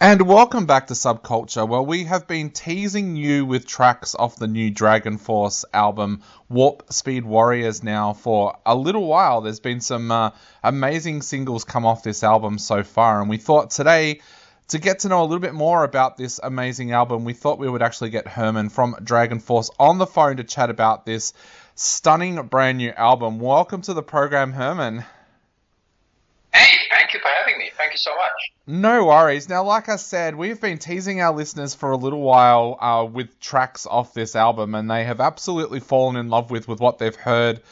And welcome back to Subculture. Well, we have been teasing you with tracks off the new Dragonforce album, Warp Speed Warriors, now for a little while. There's been some amazing singles come off this album so far, and we thought today, to get to know a little bit more about this amazing album, we thought we would actually get Herman from Dragonforce on the phone to chat about this stunning brand new album. Welcome to the program, Herman. Hey, thank you for having me. Thank you so much. No worries. Now, like I said, we've been teasing our listeners for a little while with tracks off this album, and they have absolutely fallen in love with what they've heard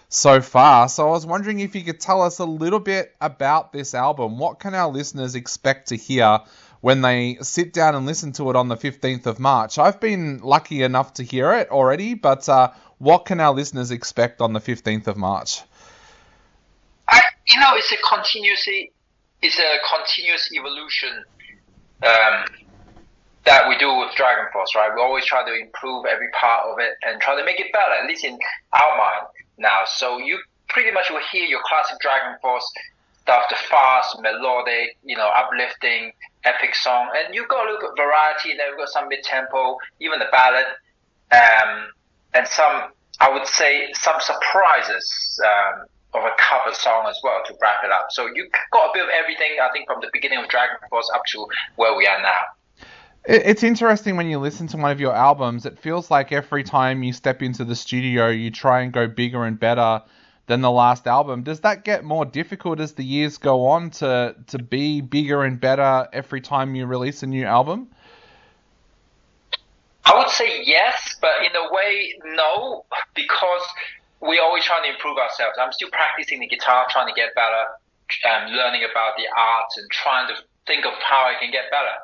so far. So I was wondering if you could tell us a little bit about this album. What can our listeners expect to hear when they sit down and listen to it on the 15th of March? I've been lucky enough to hear it already, but what can our listeners expect on the 15th of March? It's a continuous evolution that we do with Dragonforce, right? We always try to improve every part of it and try to make it better, at least in our mind now. So you pretty much will hear your classic Dragonforce stuff, the fast, melodic, uplifting, epic song, and you've got a little bit of variety, and then we've got some mid-tempo, even the ballad, and some, I would say, some surprises, of a cover song as well to wrap it up. So you got a bit of everything, I think, from the beginning of Dragonforce up to where we are now. It's interesting when you listen to one of your albums, it feels like every time you step into the studio, you try and go bigger and better than the last album. Does that get more difficult as the years go on to be bigger and better every time you release a new album? I would say yes, but in a way, no, because we're always trying to improve ourselves. I'm still practicing the guitar, trying to get better, learning about the art and trying to think of how I can get better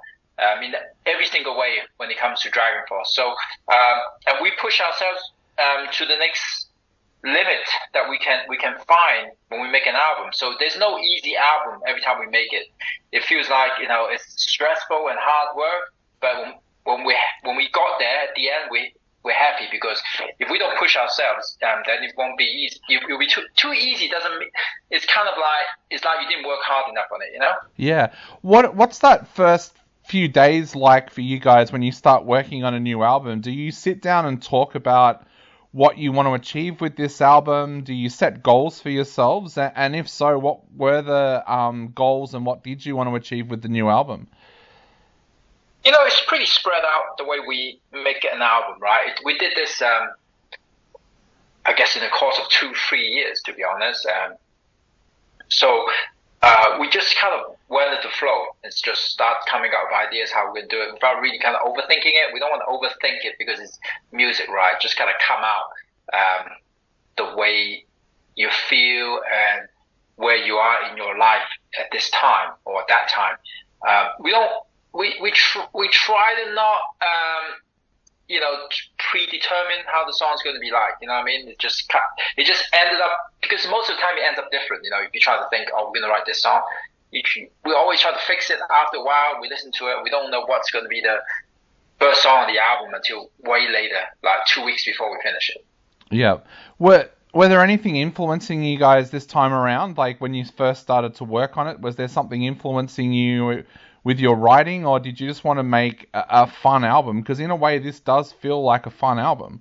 in every single way when it comes to Dragonforce. So, and we push ourselves to the next limit that we can find when we make an album. So there's no easy album every time we make it. It feels like, it's stressful and hard work, but when we got there at the end, we're happy, because if we don't push ourselves, then it won't be easy. It will be too easy. It's kind of like, it's like you didn't work hard enough on it, Yeah. What's that first few days like for you guys when you start working on a new album? Do you sit down and talk about what you want to achieve with this album? Do you set goals for yourselves? And if so, what were the goals, and what did you want to achieve with the new album? It's pretty spread out the way we make an album, right? We did this, I guess, in the course of 2-3 years, to be honest. So we just kind of went with the flow and just start coming up with ideas how we're going to do it without really kind of overthinking it. We don't want to overthink it because it's music, right? Just kind of come out the way you feel and where you are in your life at this time or at that time. We try to not, predetermine how the song's going to be like. You know what I mean? It just ended up, because most of the time it ends up different. If you try to think, oh, we're going to write this song, we always try to fix it after a while. We listen to it. We don't know what's going to be the first song on the album until way later, like 2 weeks before we finish it. Yeah. Were there anything influencing you guys this time around? Like when you first started to work on it, was there something influencing you with your writing, or did you just want to make a fun album? Because in a way, this does feel like a fun album.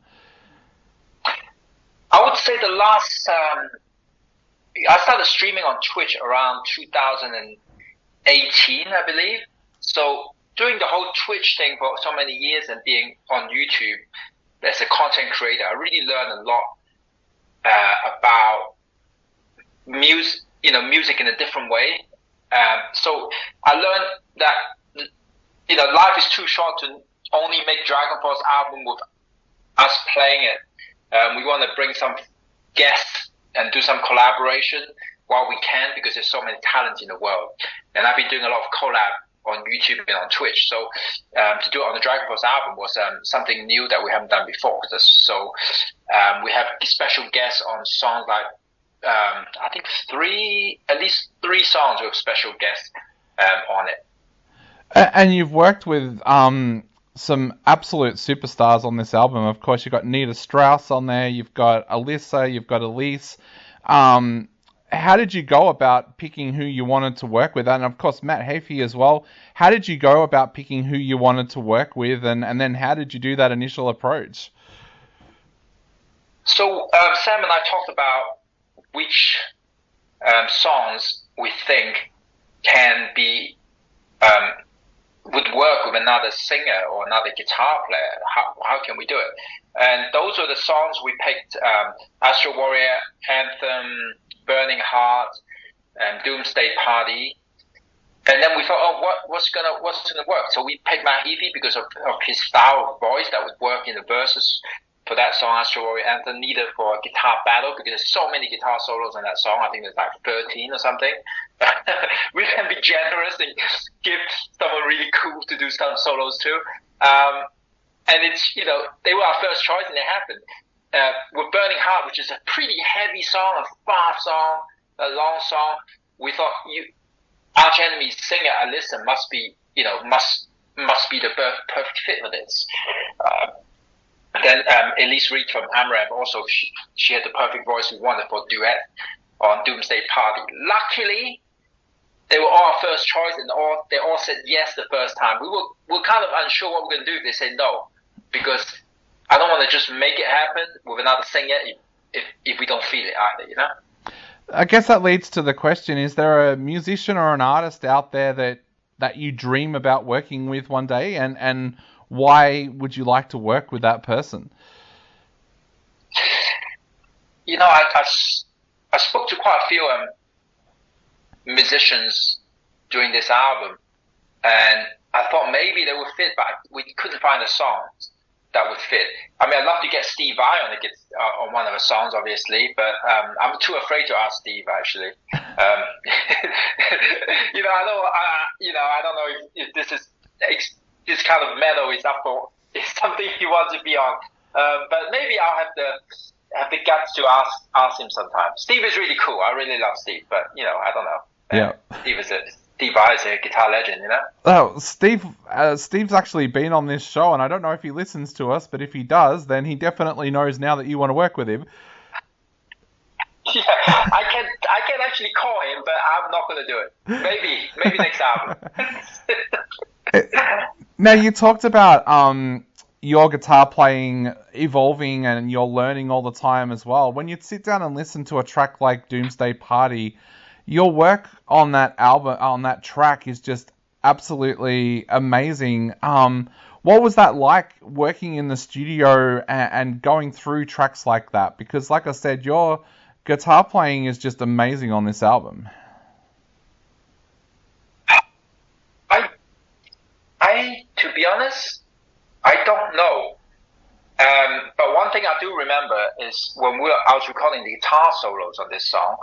I would say the last, I started streaming on Twitch around 2018, I believe. So doing the whole Twitch thing for so many years and being on YouTube as a content creator, I really learned a lot about music in a different way. So I learned that, life is too short to only make Dragonforce album with us playing it. We want to bring some guests and do some collaboration while we can, because there's so many talents in the world. And I've been doing a lot of collab on YouTube and on Twitch. So to do it on the Dragonforce album was something new that we haven't done before. So we have special guests on songs like, I think at least three songs with special guests on it. And you've worked with some absolute superstars on this album. Of course, you've got Nita Strauss on there, you've got Alyssa, you've got Elise. how did you go about picking who you wanted to work with? And of course, Matt Heafy as well. How did you go about picking who you wanted to work with, and then how did you do that initial approach? So Sam and I talked about which songs we think can be would work with another singer or another guitar player. How can we do it? And those are the songs we picked: Astro Warrior, Anthem, Burning Heart, Doomsday Party. And then we thought, oh, what's gonna work? So we picked Matt Heafy because of his style of voice that would work in the verses for that song, Astro Warrior Anthem, needed for a guitar battle, because there's so many guitar solos in that song. I think there's like 13 or something. We can be generous and give someone really cool to do some solos too. And it's, they were our first choice and it happened. With Burning Heart, which is a pretty heavy song, a fast song, a long song, we thought Arch Enemy's singer Alyssa must be the perfect fit for this. Then Elise Reed from AMRAP also, she had the perfect voice we wanted for duet on Doomsday Party. Luckily, they were all our first choice, and they all said yes the first time. We were kind of unsure what we're going to do if they said no, because I don't want to just make it happen with another singer if we don't feel it either, I guess that leads to the question: is there a musician or an artist out there that you dream about working with one day, and why would you like to work with that person? I spoke to quite a few musicians during this album, and I thought maybe they would fit, but we couldn't find a song that would fit. I mean, I'd love to get Steve Vai on one of the songs, obviously, but I'm too afraid to ask Steve, actually. I don't know if this kind of metal is something he wants to be on. But maybe I'll have the guts to ask him sometime. Steve is really cool. I really love Steve, but I don't know. Yeah. Steve Vai is a guitar legend, Oh, Steve's actually been on this show, and I don't know if he listens to us, but if he does, then he definitely knows now that you want to work with him. Yeah, I can actually call him, but I'm not going to do it. Maybe next album. Now, you talked about your guitar playing evolving and you're learning all the time as well. When you sit down and listen to a track like Doomsday Party, your work on that album, on that track, is just absolutely amazing. What was that like, working in the studio and going through tracks like that? Because, like I said, your guitar playing is just amazing on this album. To be honest, I don't know. But one thing I do remember is when I was recording the guitar solos on this song,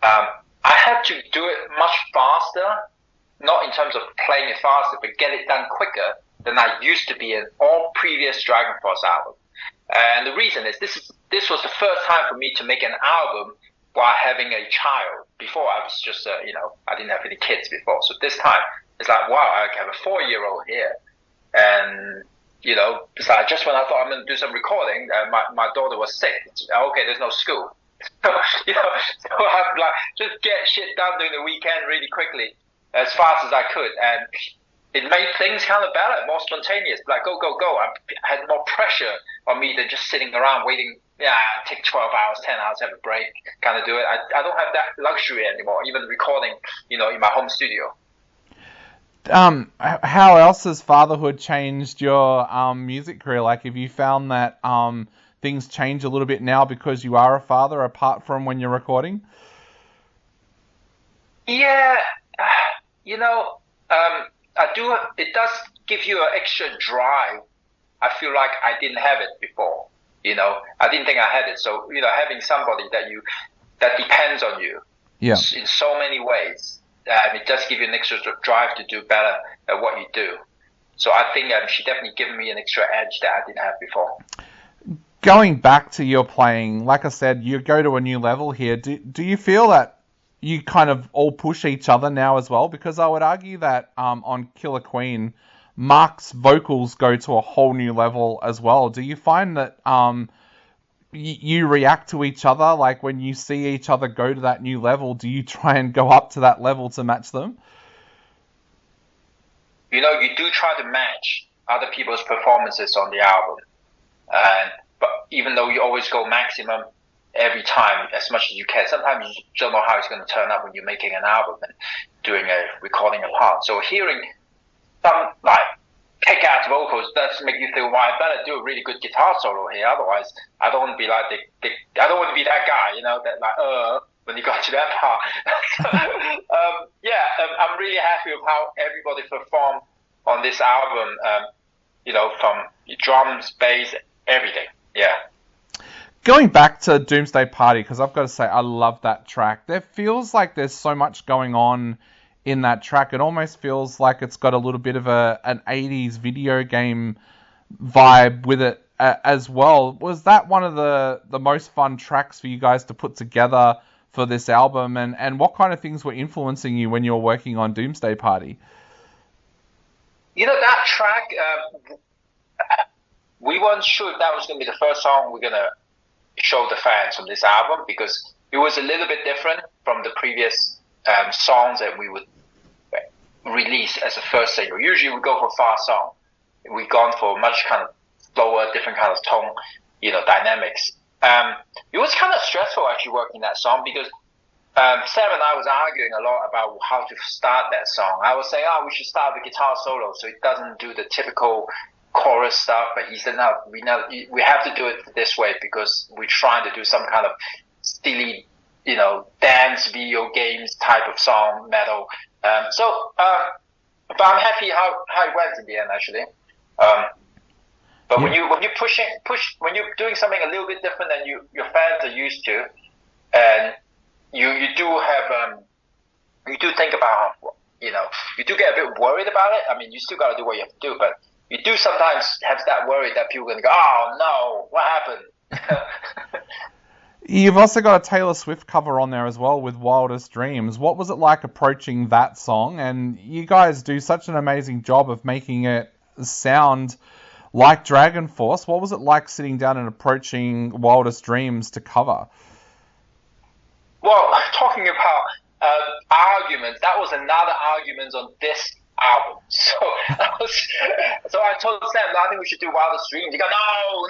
I had to do it much faster, not in terms of playing it faster, but get it done quicker than I used to be in all previous Dragonforce albums. And the reason is this was the first time for me to make an album while having a child. Before I was just, I didn't have any kids before. So this time it's like, wow, I have a 4-year-old here. And, it's like just when I thought I'm going to do some recording, my daughter was sick. Okay, there's no school. So I have to just get shit done during the weekend really quickly, as fast as I could. And it made things kind of better, more spontaneous. Like, go. I had more pressure on me than just sitting around waiting. Yeah, take 12 hours, 10 hours, have a break, kind of do it. I don't have that luxury anymore, even recording, in my home studio. How else has fatherhood changed your music career? Like, have you found that things change a little bit now because you are a father, apart from when you're recording? Yeah, I do. It does give you an extra drive. I feel like I didn't have it before. I didn't think I had it. So, having somebody that depends on you, in so many ways, it does give you an extra drive to do better at what you do. So I think she definitely given me an extra edge that I didn't have before. Going back to your playing, like I said, you go to a new level here. Do you feel that you kind of all push each other now as well? Because I would argue that on Killer Queen, Mark's vocals go to a whole new level as well. Do you find that you react to each other? Like when you see each other go to that new level, do you try and go up to that level to match them? You do try to match other people's performances on the album. But even though you always go maximum every time as much as you can, sometimes you don't know how it's going to turn out when you're making an album and doing a recording a part. So hearing some kick-ass vocals does make you think, well, I better do a really good guitar solo here. Otherwise, I don't want to be like I don't want to be that guy, that when you got to that part. I'm really happy with how everybody performed on this album. From drums, bass, everything. Yeah. Going back to Doomsday Party, because I've got to say, I love that track. There feels like there's so much going on in that track. It almost feels like it's got a little bit of an 80s video game vibe with it as well. Was that one of the most fun tracks for you guys to put together for this album? And what kind of things were influencing you when you were working on Doomsday Party? That track, we weren't sure if that was going to be the first song we're going to show the fans on this album, because it was a little bit different from the previous songs that we would release as a first single. Usually we go for a fast song. We've gone for much kind of slower, different kind of tone, dynamics. It was kind of stressful actually working that song, because Sam and I was arguing a lot about how to start that song. I was saying, we should start the guitar solo so it doesn't do the typical chorus stuff. But he said, no, we have to do it this way because we're trying to do some kind of silly, dance video games type of song, metal. But I'm happy how it went in the end, actually. But when you're when you're doing something a little bit different than your fans are used to, and you do have you do think about you do get a bit worried about it. I mean, you still got to do what you have to do, but you do sometimes have that worry that people are going to go, oh no, what happened? You've also got a Taylor Swift cover on there as well with Wildest Dreams. What was it like approaching that song? And you guys do such an amazing job of making it sound like Dragonforce. What was it like sitting down and approaching Wildest Dreams to cover? Well, talking about arguments, that was another argument on this album. So I told Sam, I think we should do Wildest Dreams. He goes,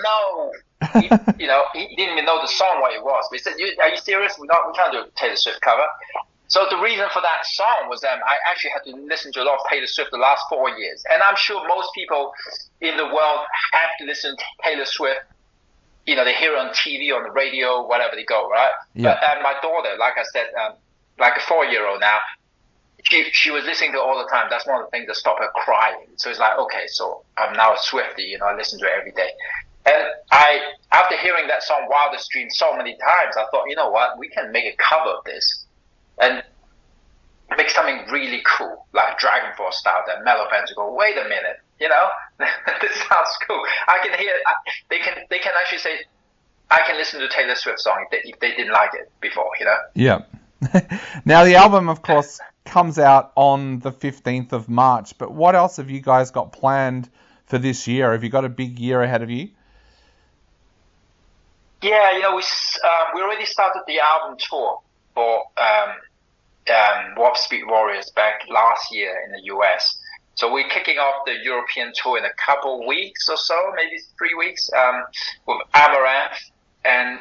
no. He didn't even know the song what it was. But he said, are you serious? We're trying to do a Taylor Swift cover. So the reason for that song was I actually had to listen to a lot of Taylor Swift the last 4 years. And I'm sure most people in the world have to listen to Taylor Swift. They hear it on TV, on the radio, wherever they go, right? Yeah. But my daughter, like I said, like a 4-year-old now, she was listening to it all the time. That's one of the things that stopped her crying. So it's like, okay, so I'm now a Swiftie, I listen to it every day. And after hearing that song Wildest Dreams so many times, I thought, you know what, we can make a cover of this and make something really cool, like Dragonforce style, that metal fans will go, wait a minute, this sounds cool. I can hear, they can actually say, I can listen to a Taylor Swift song if they didn't like it before, Yeah. Now, the album, of course, comes out on the 15th of March, but what else have you guys got planned for this year? Have you got a big year ahead of you? Yeah, we already started the album tour for Warp Speed Warriors back last year in the US. So we're kicking off the European tour in a couple weeks or so, maybe 3 weeks, with Amaranth, and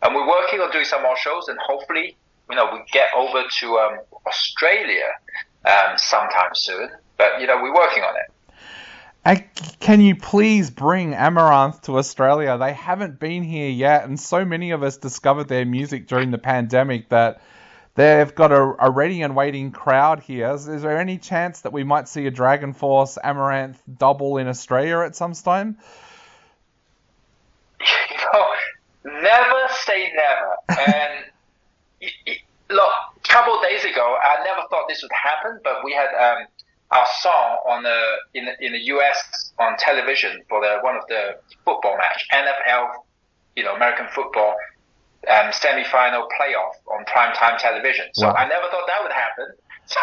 we're working on doing some more shows, and hopefully, we get over to Australia sometime soon. But we're working on it. Can you please bring Amaranth to Australia? They haven't been here yet, and so many of us discovered their music during the pandemic that they've got a ready and waiting crowd here. Is there any chance that we might see a Dragonforce Amaranth double in Australia at some time? Never say never. And look, a couple of days ago, I never thought this would happen, but we had our song in the US on television for one of the football match, NFL, American football semi-final playoff on primetime television. So wow. I never thought that would happen. So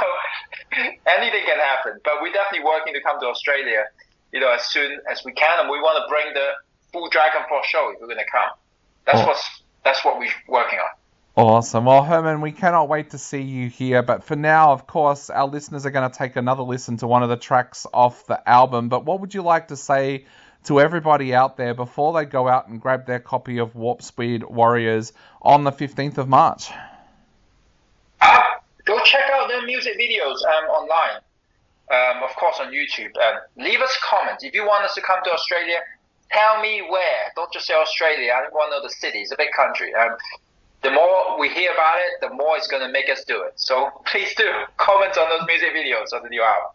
anything can happen. But we're definitely working to come to Australia, as soon as we can, and we want to bring the full Dragonforce show if you're going to come. That's what we're working on. Awesome. Well, Herman, we cannot wait to see you here. But for now, of course, our listeners are going to take another listen to one of the tracks off the album. But what would you like to say to everybody out there before they go out and grab their copy of Warp Speed Warriors on the 15th of March? Go check out the music videos online. Of course, on YouTube. Leave us comments. If you want us to come to Australia, tell me where. Don't just say Australia. I want to know the city. It's a big country. The more we hear about it, the more it's going to make us do it. So please do comment on those music videos of the new album.